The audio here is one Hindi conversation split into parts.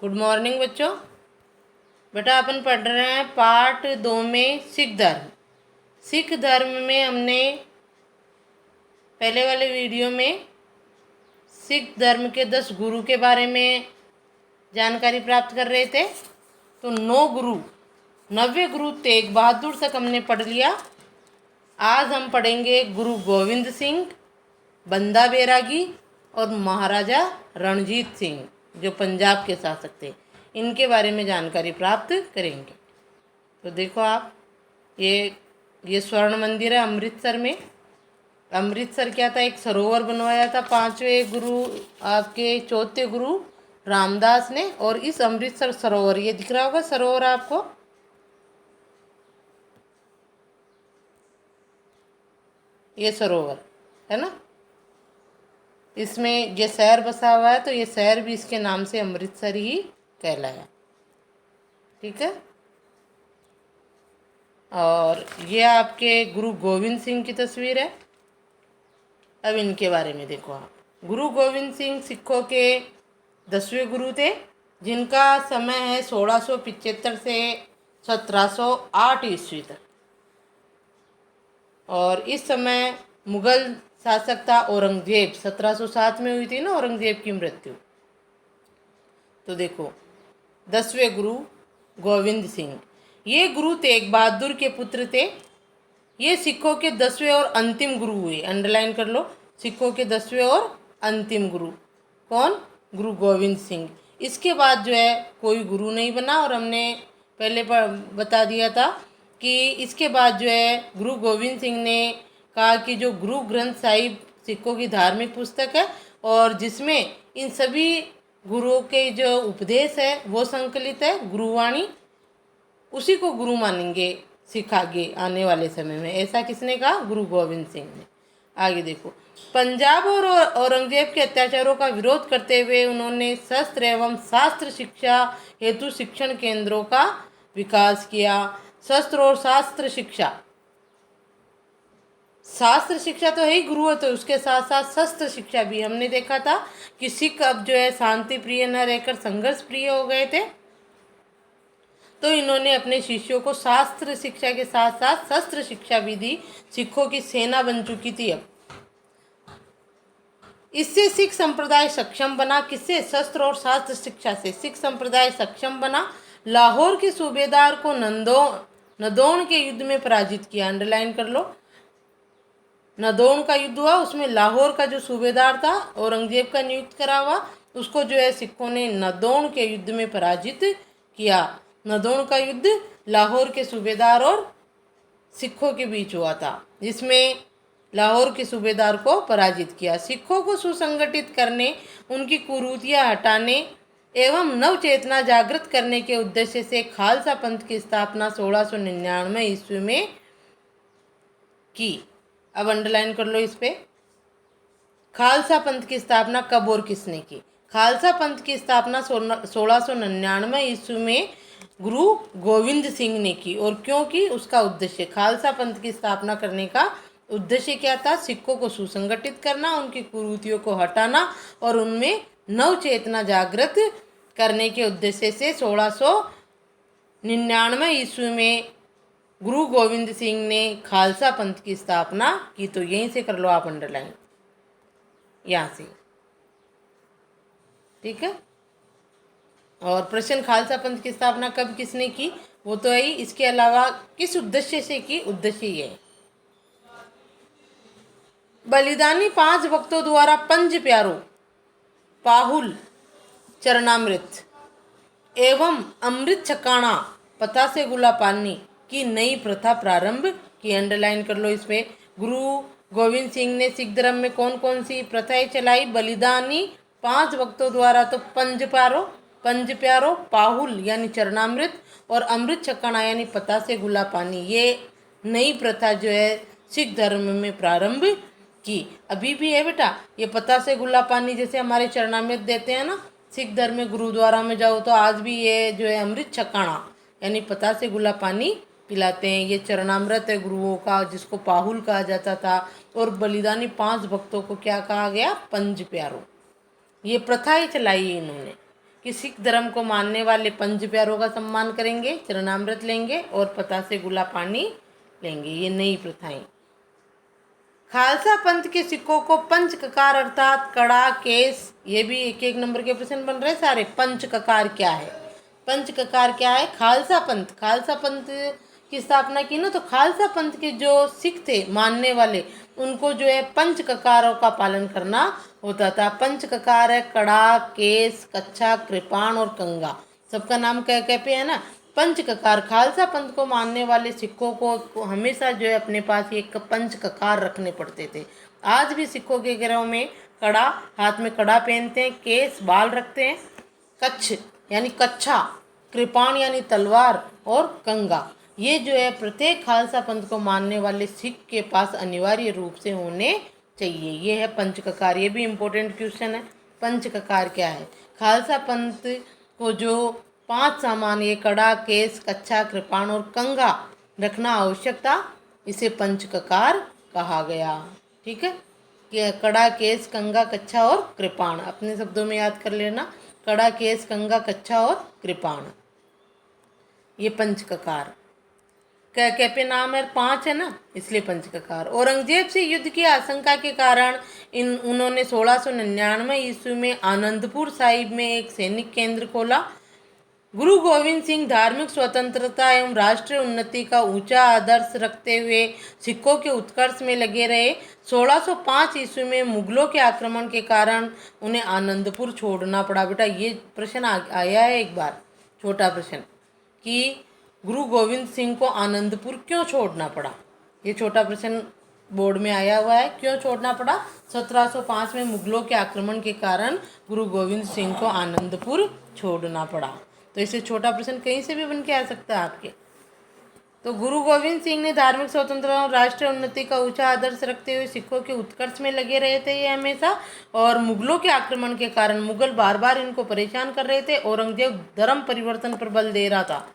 गुड मॉर्निंग बच्चों। बेटा अपन पढ़ रहे हैं पार्ट 2 में सिख धर्म। सिख धर्म में हमने पहले वाले वीडियो में सिख धर्म के 10 गुरु के बारे में जानकारी प्राप्त कर रहे थे। तो 9 गुरु 90 गुरु तेग बहादुर तक हमने पढ़ लिया। आज हम पढ़ेंगे गुरु गोविंद सिंह, बंदा बैरागी और महाराजा रणजीत सिंह जो पंजाब के शासक थे। इनके बारे में जानकारी प्राप्त करेंगे। तो देखो आप, ये स्वर्ण मंदिर है अमृतसर में। अमृतसर क्या था, एक सरोवर बनवाया था 5वें गुरु, आपके चौथे गुरु रामदास ने। और इस अमृतसर सरोवर, ये दिख रहा होगा सरोवर आपको, ये सरोवर है ना, इसमें ये शहर बसा हुआ है। तो ये शहर भी इसके नाम से अमृतसर ही कहलाया। ठीक है। और ये आपके गुरु गोविंद सिंह की तस्वीर है। अब इनके बारे में देखो आप। गुरु गोविंद सिंह सिखों के 10वें गुरु थे, जिनका समय है 1675 से 1708 ईस्वी तक। और इस समय मुगल शासक था औरंगजेब। 1707 में हुई थी ना औरंगजेब की मृत्यु। तो देखो 10वें गुरु गोविंद सिंह, ये गुरु तेग बहादुर के पुत्र थे। ये सिखों के 10वें और अंतिम गुरु हुए। अंडरलाइन कर लो, सिखों के 10वें और अंतिम गुरु कौन? गुरु गोविंद सिंह। इसके बाद जो है कोई गुरु नहीं बना। और हमने पहले बता दिया था कि इसके बाद जो है गुरु गोविंद सिंह ने कहा कि जो गुरु ग्रंथ साहिब सिखों की धार्मिक पुस्तक है और जिसमें इन सभी गुरुओं के जो उपदेश है वो संकलित है, गुरुवाणी, उसी को गुरु मानेंगे सिख आगे आने वाले समय में। ऐसा किसने कहा? गुरु गोविंद सिंह ने। आगे देखो, पंजाब और औरंगजेब के अत्याचारों का विरोध करते हुए उन्होंने शस्त्र एवं शास्त्र शिक्षा हेतु शिक्षण केंद्रों का विकास किया। शस्त्र और शास्त्र शिक्षा, शास्त्र शिक्षा तो है ही गुरु है, तो उसके साथ साथ शस्त्र शिक्षा भी। हमने देखा था कि सिख अब जो है शांति प्रिय न रहकर संघर्ष प्रिय हो गए थे। तो इन्होंने अपने शिष्यों को शास्त्र शिक्षा के साथ साथ शस्त्र शिक्षा भी दी। सिखों की सेना बन चुकी थी अब। इससे सिख संप्रदाय सक्षम बना। किससे? शस्त्र और शास्त्र शिक्षा से सिख संप्रदाय सक्षम बना। लाहौर के सूबेदार को नदौन के युद्ध में पराजित किया। अंडरलाइन कर लो, नदौन का युद्ध हुआ, उसमें लाहौर का जो सूबेदार था औरंगजेब का नियुक्त करा हुआ, उसको जो है सिखों ने नदौन के युद्ध में पराजित किया। नदौन का युद्ध लाहौर के सूबेदार और सिखों के बीच हुआ था, जिसमें लाहौर के सूबेदार को पराजित किया। सिखों को सुसंगठित करने, उनकी कुरीतियां हटाने एवं नव चेतना जागृत करने के उद्देश्य से खालसा पंथ की स्थापना 1699 ईस्वी में की। अब अंडरलाइन कर लो इस पे, खालसा पंथ की स्थापना कब और किसने की? खालसा पंथ की स्थापना 1699 ईस्वी में गुरु गोविंद सिंह ने की। और क्यों की? उसका उद्देश्य, खालसा पंथ की स्थापना करने का उद्देश्य क्या था? सिखों को सुसंगठित करना, उनकी कुरीतियों को हटाना और उनमें नव चेतना जागृत करने के उद्देश्य से 1699 ईस्वी में गुरु गोविंद सिंह ने खालसा पंथ की स्थापना की। तो यहीं से कर लो आप अंडरलाइन, यहाँ से। ठीक है। और प्रश्न, खालसा पंथ की स्थापना कब किसने की, वो तो है ही। इसके अलावा किस उद्देश्य से की? उद्देश्य ये है, बलिदानी 5 भक्तों द्वारा पंज प्यारों पाहुल चरणामृत एवं अमृत छकाना पता से गुला पानी की नई प्रथा प्रारंभ की। अंडरलाइन कर लो इस पे। गुरु गोविंद सिंह ने सिख धर्म में कौन कौन सी प्रथाएं चलाई? बलिदानी 5 भक्तों द्वारा तो पंज प्यारों, पाहुल यानी चरणामृत और अमृत छकाना यानी पता से गुला पानी, ये नई प्रथा जो है सिख धर्म में प्रारंभ की। अभी भी है बेटा, ये पता से गुला पानी जैसे हमारे चरणामृत देते हैं ना सिख धर्म में, गुरुद्वारा में जाओ तो आज भी ये जो है अमृत छकाना यानी पता से गुला पानी पिलाते हैं। ये चरणामृत है गुरुओं का, जिसको पाहुल कहा जाता था। और बलिदानी 5 भक्तों को क्या कहा गया? पंज प्यारों। ये प्रथाएं चलाई है इन्होंने। कि सिख धर्म को मानने वाले पंच प्यारों का सम्मान करेंगे, चरणामृत लेंगे और पता से गुला पानी लेंगे। ये नई प्रथाएं। खालसा पंथ के सिखों को पंच ककार अर्थात कड़ा, केस, ये भी एक एक नंबर के प्रश्न बन रहे सारे। पंच ककार क्या है? पंच ककार क्या है? खालसा पंथ की स्थापना की ना, तो खालसा पंथ के जो सिख थे मानने वाले, उनको जो है पंच ककारों का पालन करना होता था। पंच ककार है कड़ा, केस, कच्छा, कृपाण और कंगा। सबका नाम कह पे है ना। पंच ककार, खालसा पंथ को मानने वाले सिखों को हमेशा जो है अपने पास एक पंच ककार रखने पड़ते थे। आज भी सिखों के घरों में कड़ा, हाथ में कड़ा पहनते हैं, केस, बाल रखते हैं, कच्छ यानी कच्छा, कृपाण यानी तलवार और कंगा, ये जो है प्रत्येक खालसा पंथ को मानने वाले सिख के पास अनिवार्य रूप से होने चाहिए। ये है पंचककार। ये भी इम्पोर्टेंट क्वेश्चन है। पंचककार क्या है? खालसा पंथ को जो 5 सामान, ये कड़ा, केस, कच्छा, कृपाण और कंगा रखना आवश्यक था, इसे पंचककार कहा गया। ठीक है, कि कड़ा, केस, कंगा, कच्छा और कृपाण अपने शब्दों में याद कर लेना। कड़ा, केस, कंगा, कच्छा और कृपाण, ये पंचककार। क्या पे नाम है 5 है ना, इसलिए पंचककार। औरंगजेब से युद्ध की आशंका के कारण उन्होंने 1699 ईस्वी में आनंदपुर साहिब में एक सैनिक केंद्र खोला। गुरु गोविंद सिंह धार्मिक स्वतंत्रता एवं राष्ट्रीय उन्नति का ऊंचा आदर्श रखते हुए सिखों के उत्कर्ष में लगे रहे। 1605 ईस्वी में मुगलों के आक्रमण के कारण उन्हें आनंदपुर छोड़ना पड़ा। बेटा ये प्रश्न आया है एक बार, छोटा प्रश्न, कि गुरु गोविंद सिंह को आनंदपुर क्यों छोड़ना पड़ा। ये छोटा प्रश्न बोर्ड में आया हुआ है। क्यों छोड़ना पड़ा? 1705 में मुगलों के आक्रमण के कारण गुरु गोविंद सिंह को आनंदपुर छोड़ना पड़ा। तो इसे छोटा प्रश्न कहीं से भी बन के आ सकता है आपके। तो गुरु गोविंद सिंह ने धार्मिक स्वतंत्रता और राष्ट्रीय उन्नति का ऊंचा आदर्श रखते हुए सिखों के उत्कर्ष में लगे रहे थे ये हमेशा। और मुगलों के आक्रमण के कारण मुगल बार बार इनको परेशान कर रहे थे। औरंगजेब धर्म परिवर्तन पर बल दे रहा था,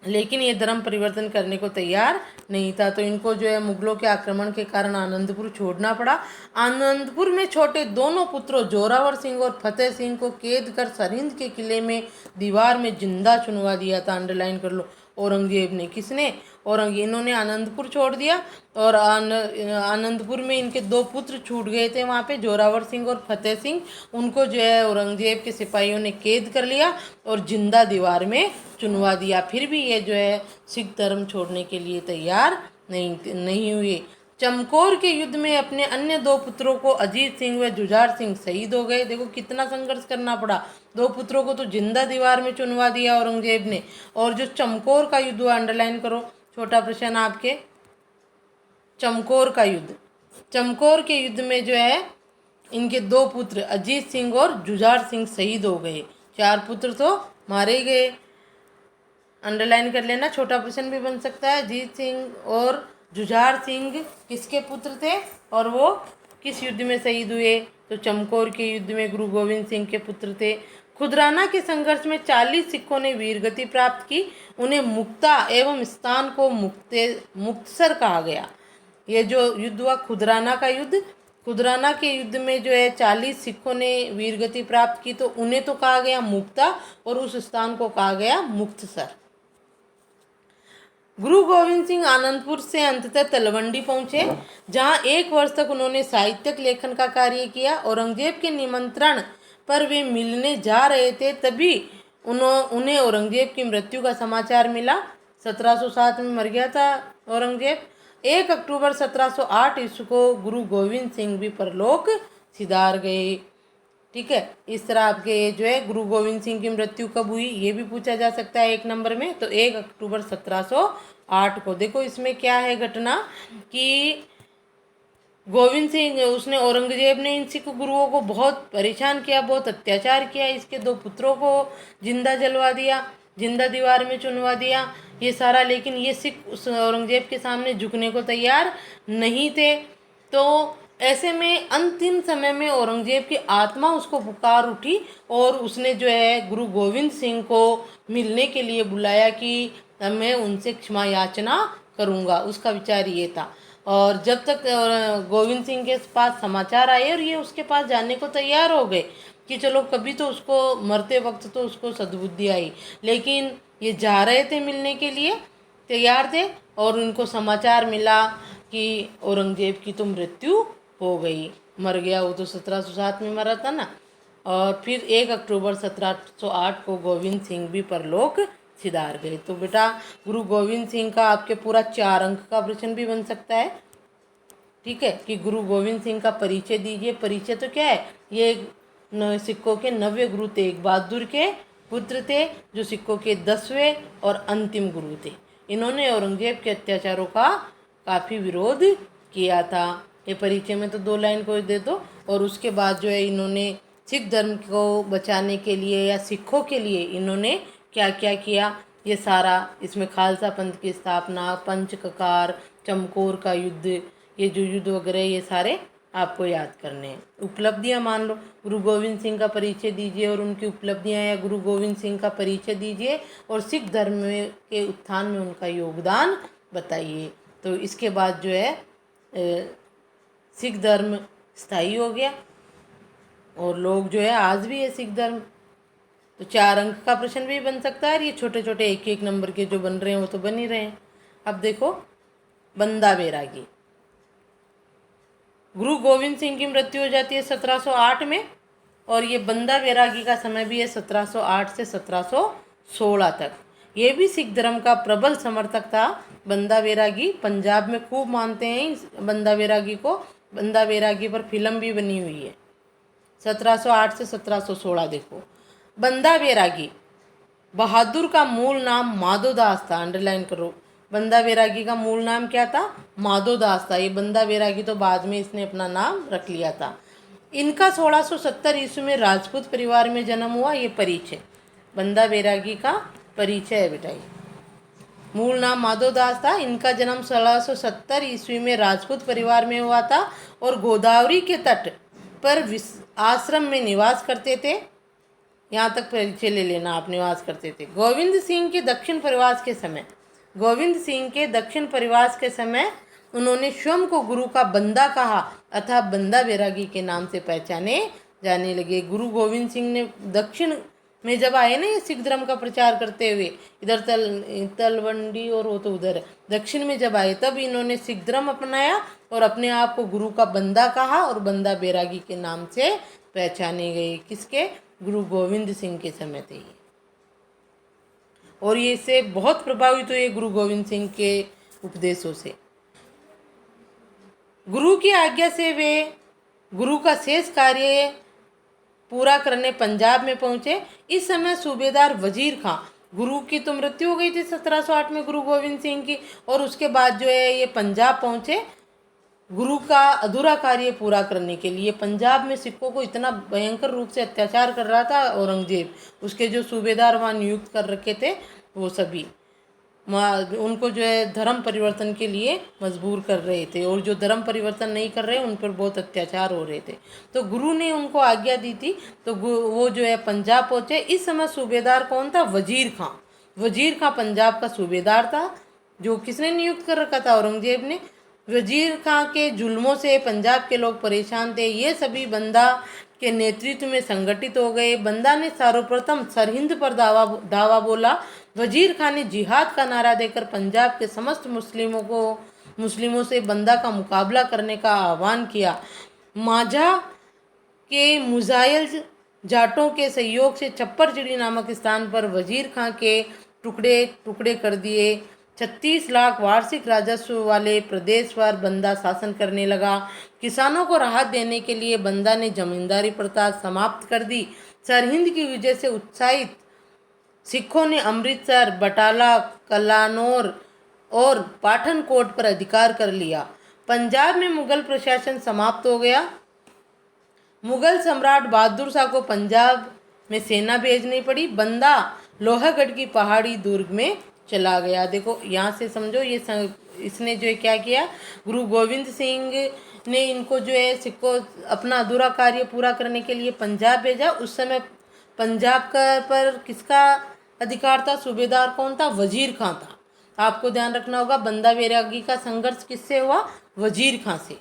लेकिन ये धर्म परिवर्तन करने को तैयार नहीं था। तो इनको जो है मुगलों के आक्रमण के कारण आनंदपुर छोड़ना पड़ा। आनंदपुर में छोटे दोनों पुत्रों जोरावर सिंह और फतेह सिंह को कैद कर सरहिंद के किले में दीवार में जिंदा चुनवा दिया था। अंडरलाइन कर लो, औरंगजेब ने। किसने? इन्होंने आनंदपुर छोड़ दिया और आनंदपुर में इनके 2 पुत्र छूट गए थे वहाँ पे, जोरावर सिंह और फतेह सिंह। उनको जो है औरंगजेब के सिपाहियों ने कैद कर लिया और जिंदा दीवार में चुनवा दिया। फिर भी ये जो है सिख धर्म छोड़ने के लिए तैयार नहीं हुए। चमकौर के युद्ध में अपने अन्य 2 पुत्रों को, अजीत सिंह व जुझार सिंह, शहीद हो गए। देखो कितना संघर्ष करना पड़ा। 2 पुत्रों को तो जिंदा दीवार में चुनवा दिया औरंगजेब ने। और जो चमकौर का युद्ध हुआ, अंडरलाइन करो, छोटा प्रश्न आपके, चमकौर का युद्ध। चमकौर के युद्ध में जो है इनके 2 पुत्र अजीत सिंह और जुझार सिंह शहीद हो गए। 4 पुत्र तो मारे गए। अंडरलाइन कर लेना, छोटा प्रश्न भी बन सकता है। अजीत सिंह और जुझार सिंह किसके पुत्र थे और वो किस युद्ध में शहीद हुए? तो चमकौर के युद्ध में गुरु गोविंद सिंह के पुत्र थे। खुदराना के संघर्ष में 40 सिखों ने वीरगति प्राप्त की। उन्हें मुक्ता एवं स्थान को मुक्तसर कहा गया। ये जो युद्ध हुआ खुदराना का युद्ध, खुदराना के युद्ध में जो है 40 सिखों ने वीरगति प्राप्त की, तो उन्हें तो कहा गया मुक्ता और उस स्थान को कहा गया मुक्तसर। गुरु गोविंद सिंह आनंदपुर से अंततः तलवंडी पहुंचे, जहां 1 वर्ष तक उन्होंने साहित्यिक लेखन का कार्य किया। औरंगजेब के निमंत्रण पर वे मिलने जा रहे थे, तभी उन्हें औरंगजेब की मृत्यु का समाचार मिला। 1707 में मर गया था औरंगजेब। 1 अक्टूबर 1708 ईस्वी को गुरु गोविंद सिंह भी परलोक सिधार गए। ठीक है, इस तरह आपके जो है गुरु गोविंद सिंह की मृत्यु कब हुई, ये भी पूछा जा सकता है 1 नंबर में। तो 1 अक्टूबर 1708 को। देखो इसमें क्या है घटना कि गोविंद सिंह, उसने, औरंगजेब ने इन सिख गुरुओं को बहुत परेशान किया, बहुत अत्याचार किया। इसके 2 पुत्रों को जिंदा जलवा दिया, जिंदा दीवार में चुनवा दिया, ये सारा। लेकिन ये सिख उस औरंगजेब के सामने झुकने को तैयार नहीं थे। तो ऐसे में अंतिम समय में औरंगजेब की आत्मा उसको पुकार उठी और उसने जो है गुरु गोविंद सिंह को मिलने के लिए बुलाया कि मैं उनसे क्षमा याचना करूँगा। उसका विचार ये था। और जब तक गोविंद सिंह के पास समाचार आए और ये उसके पास जाने को तैयार हो गए, कि चलो कभी तो उसको मरते वक्त तो उसको सद्बुद्धि आई, लेकिन ये जा रहे थे मिलने के लिए, तैयार थे, और उनको समाचार मिला कि औरंगजेब की तो मृत्यु हो गई, मर गया। वो तो 1707 में मरा था ना। और फिर 1 अक्टूबर 1708 को गोविंद सिंह भी परलोक सिधार गए। तो बेटा गुरु गोविंद सिंह का आपके पूरा 4 अंक का प्रश्न भी बन सकता है। ठीक है, कि गुरु गोविंद सिंह का परिचय दीजिए। परिचय तो क्या है, ये सिक्कों के 9वें गुरु तेग बहादुर के पुत्र थे, जो सिक्कों के 10वें और अंतिम गुरु थे। इन्होंने औरंगजेब के अत्याचारों का काफ़ी विरोध किया था। ये परिचय में तो 2 लाइन को दे दो। और उसके बाद जो है इन्होंने सिख धर्म को बचाने के लिए या सिखों के लिए इन्होंने क्या क्या किया, ये सारा इसमें खालसा पंथ की स्थापना, पंच ककार, चमकौर का युद्ध, ये जो युद्ध वगैरह ये सारे आपको याद करने हैं। उपलब्धियां मान लो, गुरु गोविंद सिंह का परिचय दीजिए और उनकी उपलब्धियां, या गुरु गोविंद सिंह का परिचय दीजिए और सिख धर्म के उत्थान में उनका योगदान बताइए। तो इसके बाद जो है सिख धर्म स्थायी हो गया और लोग जो है आज भी है सिख धर्म। तो 4 अंक का प्रश्न भी बन सकता है। और ये छोटे छोटे 1-1 नंबर के जो बन रहे हैं वो तो बन ही रहे हैं। अब देखो, बंदा बैरागी, गुरु गोविंद सिंह की मृत्यु हो जाती है 1708 में, और ये बंदा बैरागी का समय भी है 1708 से 1716 तक। ये भी सिख धर्म का प्रबल समर्थक था। बंदा बैरागी पंजाब में खूब मानते हैं इस बंदा बैरागी को। बंदा बैरागी पर फिल्म भी बनी हुई है। 1708 से 1716 देखो। बंदा बैरागी बहादुर का मूल नाम माधोदास था, अंडरलाइन करो। बंदा बैरागी का मूल नाम क्या था, माधोदास था। ये बंदा बैरागी तो बाद में इसने अपना नाम रख लिया था। इनका 1670 ईस्वी में राजपूत परिवार में जन्म हुआ। ये परिचय बंदा बैरागी का परिचय है बेटा। ये मूल नाम माधोदास था। इनका जन्म 1670 ईस्वी में राजपूत परिवार में हुआ था और गोदावरी के तट पर आश्रम में निवास करते थे। यहाँ तक परिचय ले लेना, आप निवास करते थे। गोविंद सिंह के दक्षिण प्रवास के समय उन्होंने स्वयं को गुरु का बंदा कहा अथवा बंदा बैरागी के नाम से पहचाने जाने लगे। गुरु गोविंद सिंह ने दक्षिण में जब आए ना ये सिख धर्म का प्रचार करते हुए, इधर तलवंडी और वो तो उधर दक्षिण में जब आए, तब इन्होंने सिख धर्म अपनाया और अपने आप को गुरु का बंदा कहा और बंदा बैरागी के नाम से पहचाने गए। किसके, गुरु गोविंद सिंह के समय थे ये। और ये इससे बहुत प्रभावित हुए गुरु गोविंद सिंह के उपदेशों से। गुरु की आज्ञा से वे गुरु का शेष कार्य पूरा करने पंजाब में पहुंचे। इस समय सूबेदार वजीर खां, गुरु की तो मृत्यु हो गई थी 1708 में गुरु गोविंद सिंह की, और उसके बाद जो है ये पंजाब पहुंचे गुरु का अधूरा कार्य पूरा करने के लिए। पंजाब में सिखों को इतना भयंकर रूप से अत्याचार कर रहा था औरंगजेब, उसके जो सूबेदार वहाँ नियुक्त कर रखे थे वो सभी उनको जो है धर्म परिवर्तन के लिए मजबूर कर रहे थे, और जो धर्म परिवर्तन नहीं कर रहे उन पर बहुत अत्याचार हो रहे थे। तो गुरु ने उनको आज्ञा दी थी, तो वो जो है पंजाब पहुँचे। इस समय सूबेदार कौन था, वजीर खां। वजीर खां पंजाब का सूबेदार था, जो किसने नियुक्त कर रखा था, औरंगजेब ने। वजीर खां के जुल्मों से पंजाब के लोग परेशान थे। ये सभी बंदा के नेतृत्व में संगठित हो गए। बंदा ने सर्वप्रथम सरहिंद पर दावा बोला। वजीर खान ने जिहाद का नारा देकर पंजाब के समस्त मुस्लिमों से बंदा का मुकाबला करने का आह्वान किया। माझा के मुजायल जाटों के सहयोग से छप्परचिड़ी नामक स्थान पर वजीर खां के टुकड़े टुकड़े कर दिए। 36 लाख वार्षिक राजस्व वाले प्रदेश पर बंदा शासन करने लगा। किसानों को राहत देने के लिए बंदा ने जमींदारी प्रथा समाप्त कर दी। सरहिंद की विजय से उत्साहित सिखों ने अमृतसर, बटाला, कलानौर और पाठनकोट पर अधिकार कर लिया। पंजाब में मुगल प्रशासन समाप्त हो गया। मुगल सम्राट बहादुर शाह को पंजाब में सेना भेजनी पड़ी। बंदा लोहागढ़ की पहाड़ी दुर्ग में चला गया। देखो यहाँ से समझो, ये इसने जो है क्या किया, गुरु गोविंद सिंह ने इनको जो है सिखों अपना अधूरा कार्य पूरा करने के लिए पंजाब भेजा। उस समय पंजाब का पर किसका अधिकार था, सूबेदार कौन था, वजीर खां था। आपको ध्यान रखना होगा, बंदा बैरागी का संघर्ष किससे हुआ, वजीर खां से।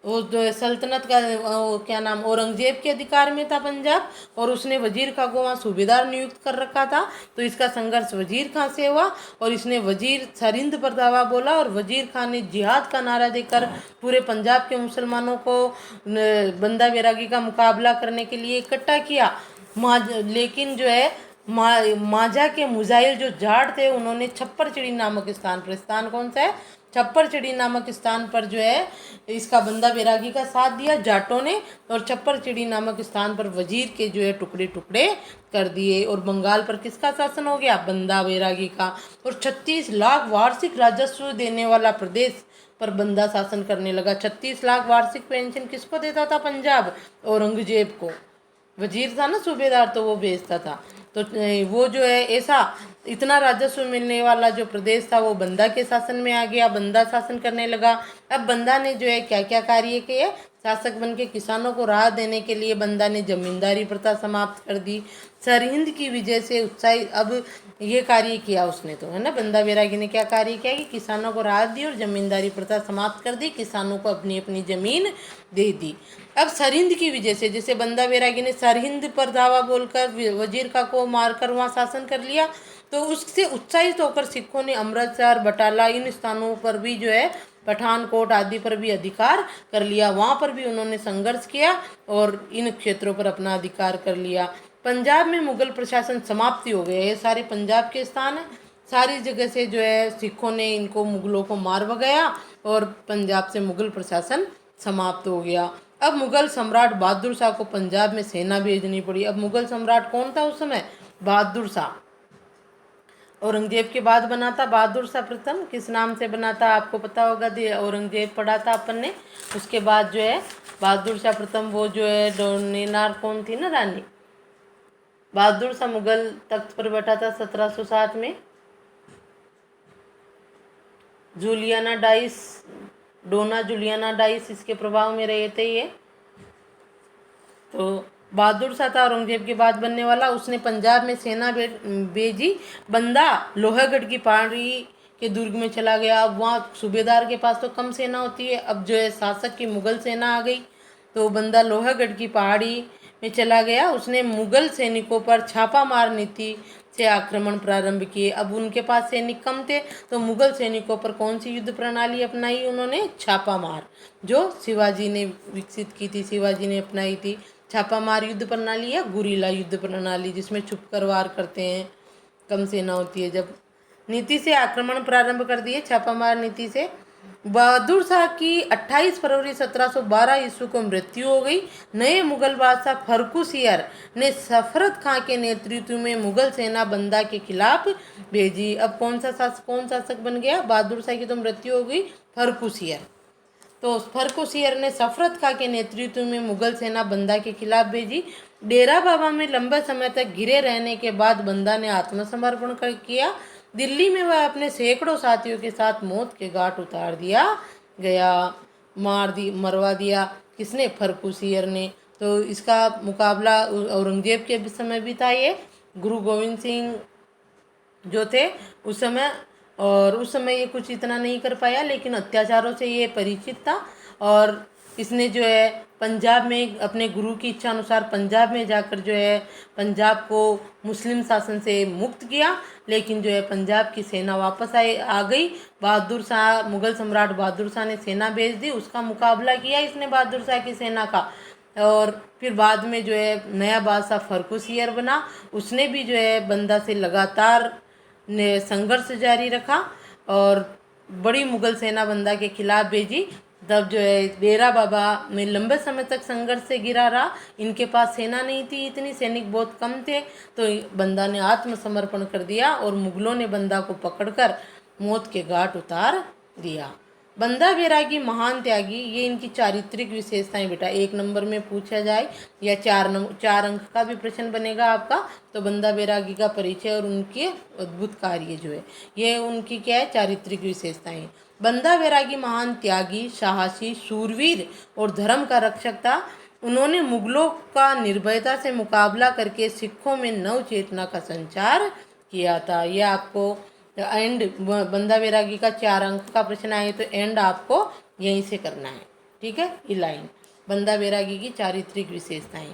वो जो सल्तनत का वो क्या नाम औरंगजेब के अधिकार में था पंजाब, और उसने वजीर खां को वहाँ सूबेदार नियुक्त कर रखा था। तो इसका संघर्ष वजीर खां से हुआ और इसने वजीर सरिंद पर दावा बोला, और वजीर खां ने जिहाद का नारा देकर पूरे पंजाब के मुसलमानों को बंदा बैरागी का मुकाबला करने के लिए इकट्ठा किया। लेकिन जो है मांझा के मुजाहिर जो जाट थे, उन्होंने छप्पर चिड़ी नामक स्थान पर, स्थान कौन सा है, छप्पर चिड़ी नामक स्थान पर जो है इसका बंदा बैरागी का साथ दिया जाटों ने, और छप्पर चिड़ी नामक स्थान पर वजीर के जो है टुकड़े टुकड़े कर दिए। और बंगाल पर किसका शासन हो गया, बंदा बैरागी का। और 36 लाख वार्षिक राजस्व देने वाला प्रदेश पर बंदा शासन करने लगा। 36 लाख वार्षिक पेंशन किसको देता था पंजाब, औरंगजेब को। वजीर था ना सूबेदार, तो वो भेजता था। तो वो जो है ऐसा इतना राजस्व मिलने वाला जो प्रदेश था वो बंदा के शासन में आ गया, बंदा शासन करने लगा। अब बंदा ने जो है क्या क्या कार्य किए, शासक बन के किसानों को राहत देने के लिए बंदा ने जमींदारी प्रथा समाप्त कर दी। सरहिंद की विजय से उत्साहित अब ये कार्य किया उसने, तो है ना, बंदा बैरागी ने क्या कार्य किया कि किसानों को राहत दी और जमींदारी प्रथा समाप्त कर दी, किसानों को अपनी अपनी जमीन दे दी। अब सरहिंद की विजय से, जैसे बंदा बैरागी ने सरहिंद पर दावा बोलकर वजीर खां को मारकर वहाँ शासन कर लिया, तो उससे उत्साहित होकर सिखों ने अमृतसर, बटाला, इन स्थानों पर भी जो है पठानकोट आदि पर भी अधिकार कर लिया। वहाँ पर भी उन्होंने संघर्ष किया और इन क्षेत्रों पर अपना अधिकार कर लिया। पंजाब में मुगल प्रशासन समाप्ति हो गया। ये सारे पंजाब के स्थान है, सारी जगह से जो है सिखों ने इनको मुगलों को मार भगाया और पंजाब से मुगल प्रशासन समाप्त हो गया। अब मुगल सम्राट बहादुर शाह को पंजाब में सेना भेजनी पड़ी। अब मुगल सम्राट कौन था उस समय, बहादुर शाह। औरंगजेब के बाद बना था बहादुर शाह प्रथम, किस नाम से बना था आपको पता होगा, औरंगजेब पढ़ा था अपन ने। उसके बाद जो है बहादुर शाह प्रथम, वो जो है डोनेनार कौन थी ना रानी, बहादुर शाह मुगल तख्त पर बैठा था 1707 में। जूलियाना डाइस, डोना जूलियाना डाइस इसके प्रभाव में रहे थे ये। तो बहादुर शाह था औरंगजेब के बाद बनने वाला। उसने पंजाब में सेना भेजी। बंदा लोहागढ़ की पहाड़ी के दुर्ग में चला गया। अब वहाँ सूबेदार के पास तो कम सेना होती है, अब जो है शासक की मुगल सेना आ गई, तो बंदा लोहागढ़ की पहाड़ी में चला गया। उसने मुगल सैनिकों पर छापा मार नीति से आक्रमण प्रारंभ किए। अब उनके पास सैनिक कम थे, तो मुगल सैनिकों पर कौन सी युद्ध प्रणाली अपनाई उन्होंने, छापा मार, जो शिवाजी ने विकसित की थी, शिवाजी ने अपनाई थी। छापामार युद्ध प्रणाली या गुरीला युद्ध प्रणाली, जिसमें छुपकर वार करते हैं, कम सेना होती है। जब नीति से आक्रमण प्रारंभ कर दिए, छापामार नीति से। बहादुर शाह की 28 फरवरी 1712 ईस्वी को मृत्यु हो गई। नए मुगल बादशाह फर्रुखसियर ने सफरत खां के नेतृत्व में मुगल सेना बंदा के खिलाफ भेजी। अब कौन शासक बन गया, बहादुर शाह की तो मृत्यु हो गई, फर्रुखसियर। तो फर्रुखसियर ने सफरत खां के नेतृत्व में मुगल सेना बंदा के खिलाफ भेजी। डेरा बाबा में लंबे समय तक घिरे रहने के बाद बंदा ने आत्मसमर्पण किया। दिल्ली में वह अपने सैकड़ों साथियों के साथ मौत के घाट उतार दिया गया, मरवा दिया। किसने, फर्रुखसियर ने। तो इसका मुकाबला औरंगजेब के समय भी था। ये गुरु गोविंद सिंह जो थे उस समय, और उस समय ये कुछ इतना नहीं कर पाया, लेकिन अत्याचारों से ये परिचित था। और इसने जो है पंजाब में अपने गुरु की इच्छा अनुसार पंजाब में जाकर जो है पंजाब को मुस्लिम शासन से मुक्त किया। लेकिन जो है पंजाब की सेना वापस आ गई। बहादुर शाह, मुगल सम्राट बहादुर शाह ने सेना भेज दी, उसका मुकाबला किया इसने बहादुर शाह की सेना का। और फिर बाद में जो है नया बादशाह फर्रुखसियर बना। उसने भी जो है बंदा से लगातार ने संघर्ष जारी रखा और बड़ी मुगल सेना बंदा के खिलाफ भेजी। तब जो है डेरा बाबा में लंबे समय तक संघर्ष से घिरा रहा। इनके पास सेना नहीं थी इतनी, सैनिक बहुत कम थे, तो बंदा ने आत्मसमर्पण कर दिया और मुगलों ने बंदा को पकड़कर मौत के घाट उतार दिया। बंदा बैरागी महान त्यागी, ये इनकी चारित्रिक विशेषताएं बेटा 1 नंबर में पूछा जाए या 4 अंक का भी प्रश्न बनेगा आपका, तो बंदा बैरागी का परिचय और उनके अद्भुत कार्य जो है ये उनकी क्या है, चारित्रिक विशेषताएं। बंदा बैरागी महान त्यागी, साहसी, शूरवीर और धर्म का रक्षक था। उन्होंने मुगलों का निर्भयता से मुकाबला करके सिखों में नव चेतना का संचार किया था। यह आपको एंड, बंदा बैरागी का 4 अंक का प्रश्न आए तो एंड आपको यहीं से करना है। ठीक है, इलाइन। बंदा बैरागी की चारित्रिक विशेषताएं।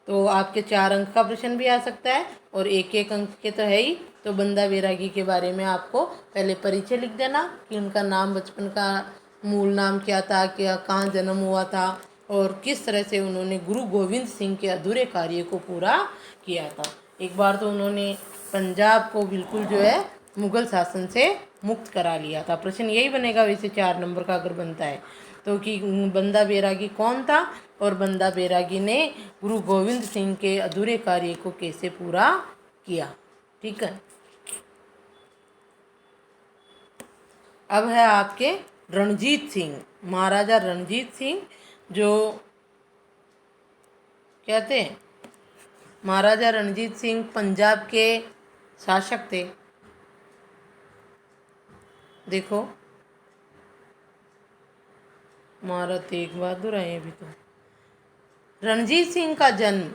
तो आपके 4 अंक का प्रश्न भी आ सकता है और 1-1 अंक के तो है ही। तो बंदा बैरागी के बारे में आपको पहले परिचय लिख देना कि उनका नाम, बचपन का मूल नाम क्या था, क्या कहाँ जन्म हुआ था और किस तरह से उन्होंने गुरु गोविंद सिंह के अधूरे कार्य को पूरा किया था। एक बार तो उन्होंने पंजाब को बिल्कुल जो है मुगल शासन से मुक्त करा लिया था। प्रश्न यही बनेगा वैसे 4 नंबर का अगर बनता है तो, कि बंदा बैरागी कौन था और बंदा बैरागी ने गुरु गोविंद सिंह के अधूरे कार्य को कैसे पूरा किया। ठीक है, अब है आपके रणजीत सिंह, महाराजा रणजीत सिंह, जो कहते हैं महाराजा रणजीत सिंह पंजाब के शासक थे। देखो, महाराज तेग बहादुर आए अभी तो। रणजीत सिंह का जन्म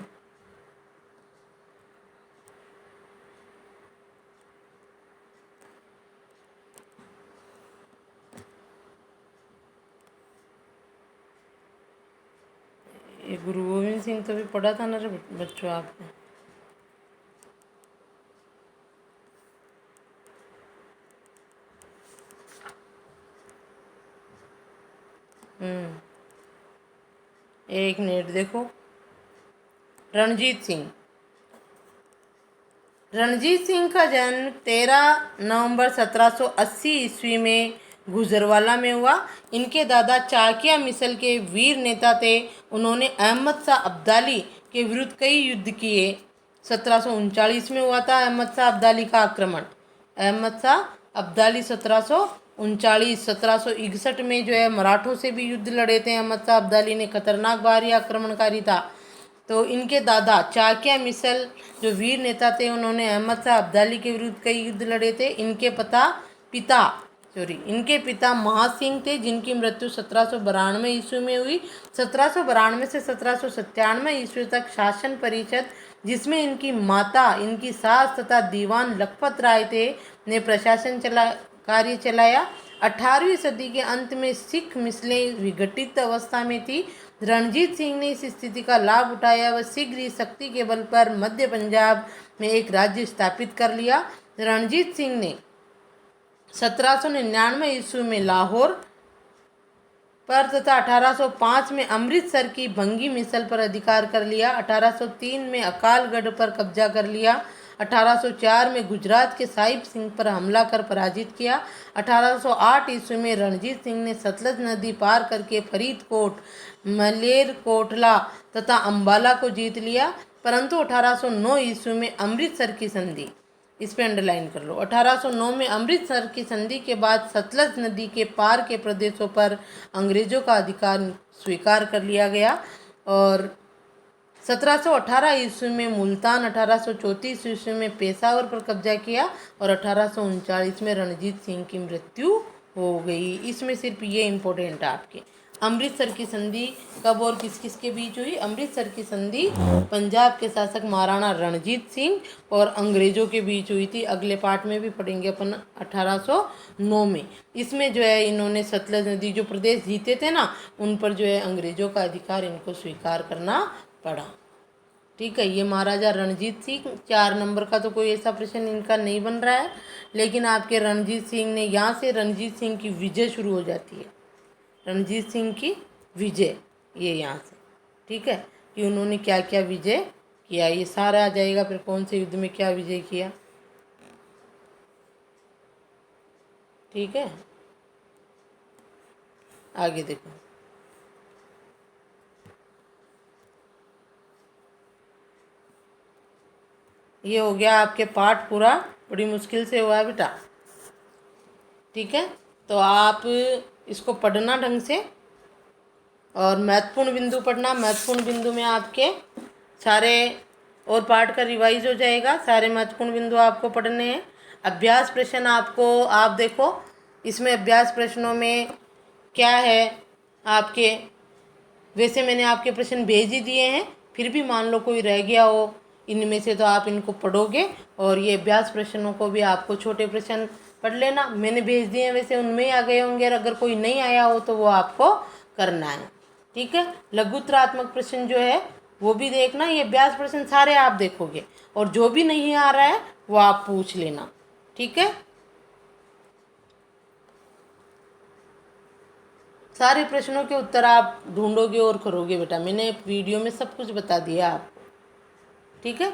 ये गुरु गोविंद सिंह तो भी पढ़ा था ना रे बच्चों आपने। एक मिनट देखो, रणजीत सिंह का जन्म 13 नवंबर 1780 ईस्वी में गुजरवाला में हुआ। इनके दादा चाकिया मिसल के वीर नेता थे। उन्होंने अहमद शाह अब्दाली के विरुद्ध कई युद्ध किए। 1739 में हुआ था अहमद शाह अब्दाली का आक्रमण। अहमद शाह अब्दाली 1761 में जो है मराठों से भी युद्ध लड़े थे। अहमद शाह अब्दाली ने खतरनाक बाहरी आक्रमणकारी था। तो इनके दादा चाकिया मिसल जो वीर नेता थे, उन्होंने अहमद शाह अब्दाली के विरुद्ध कई युद्ध लड़े थे। इनके पिता महासिंह थे, जिनकी मृत्यु 1792 ईस्वी में हुई। 1792 से 1797 ईस्वी तक शासन परिषद, जिसमें इनकी माता, इनकी सास तथा दीवान लखपत राय थे, ने प्रशासन कार्य चलाया। 18वीं सदी के अंत में सिख मिसलें विघटित अवस्था में थी। रणजीत सिंह ने इस स्थिति का लाभ उठाया व शीघ्र ही शक्ति के बल पर मध्य पंजाब में एक राज्य स्थापित कर लिया। रणजीत सिंह ने 1799 ईस्वी में लाहौर पर तथा 1805 में अमृतसर की भंगी मिसल पर अधिकार कर लिया। 1803 में अकालगढ़ पर कब्जा कर लिया। 1804 में गुजरात के साहिब सिंह पर हमला कर पराजित किया। 1808 ईस्वी में रणजीत सिंह ने सतलज नदी पार करके फरीदकोट, मलेरकोटला तथा अंबाला को जीत लिया। परंतु 1809 ईस्वी में अमृतसर की संधि, इस पे अंडरलाइन कर लो, 1809 में अमृतसर की संधि के बाद सतलज नदी के पार के प्रदेशों पर अंग्रेजों का अधिकार स्वीकार कर लिया गया। और 1718 ईस्वी में मुल्तान, 1834 ईस्वी में पेशावर पर कब्जा किया और 1839 में रणजीत सिंह की मृत्यु हो गई। इसमें सिर्फ ये इम्पोर्टेंट है आपके, अमृतसर की संधि कब और किस किस के बीच हुई। अमृतसर की संधि पंजाब के शासक महाराणा रणजीत सिंह और अंग्रेजों के बीच हुई थी। अगले पार्ट में भी पढ़ेंगे अपन 1809 में। इसमें जो है इन्होंने सतलज नदी जो प्रदेश जीते थे ना, उन पर जो है अंग्रेजों का अधिकार इनको स्वीकार करना पड़ा। ठीक है, ये महाराजा रणजीत सिंह। 4 नंबर का तो कोई ऐसा प्रश्न इनका नहीं बन रहा है, लेकिन आपके रणजीत सिंह ने, यहाँ से रणजीत सिंह की विजय शुरू हो जाती है। रणजीत सिंह की विजय, ये यहाँ से, ठीक है, कि उन्होंने क्या क्या विजय किया, ये सारा आ जाएगा। फिर कौन से युद्ध में क्या विजय किया, ठीक है। आगे देखो, ये हो गया आपके पाठ पूरा। बड़ी मुश्किल से हुआ बेटा, ठीक है। तो आप इसको पढ़ना ढंग से और महत्वपूर्ण बिंदु पढ़ना। महत्वपूर्ण बिंदु में आपके सारे और पाठ का रिवाइज हो जाएगा। सारे महत्वपूर्ण बिंदु आपको पढ़ने हैं। अभ्यास प्रश्न आपको, आप देखो इसमें अभ्यास प्रश्नों में क्या है आपके, वैसे मैंने आपके प्रश्न भेज ही दिए हैं, फिर भी मान लो कोई रह गया हो इनमें से, तो आप इनको पढ़ोगे। और ये अभ्यास प्रश्नों को भी आपको छोटे प्रश्न पढ़ लेना, मैंने भेज दिए हैं, वैसे उनमें ही आ गए होंगे। अगर कोई नहीं आया हो तो वो आपको करना है। ठीक है, लघुत्तरात्मक प्रश्न जो है वो भी देखना, ये अभ्यास प्रश्न सारे आप देखोगे और जो भी नहीं आ रहा है वो आप पूछ लेना। ठीक है, सारे प्रश्नों के उत्तर आप ढूंढोगे और करोगे बेटा, मैंने वीडियो में सब कुछ बता दिया आपको। ठीक है।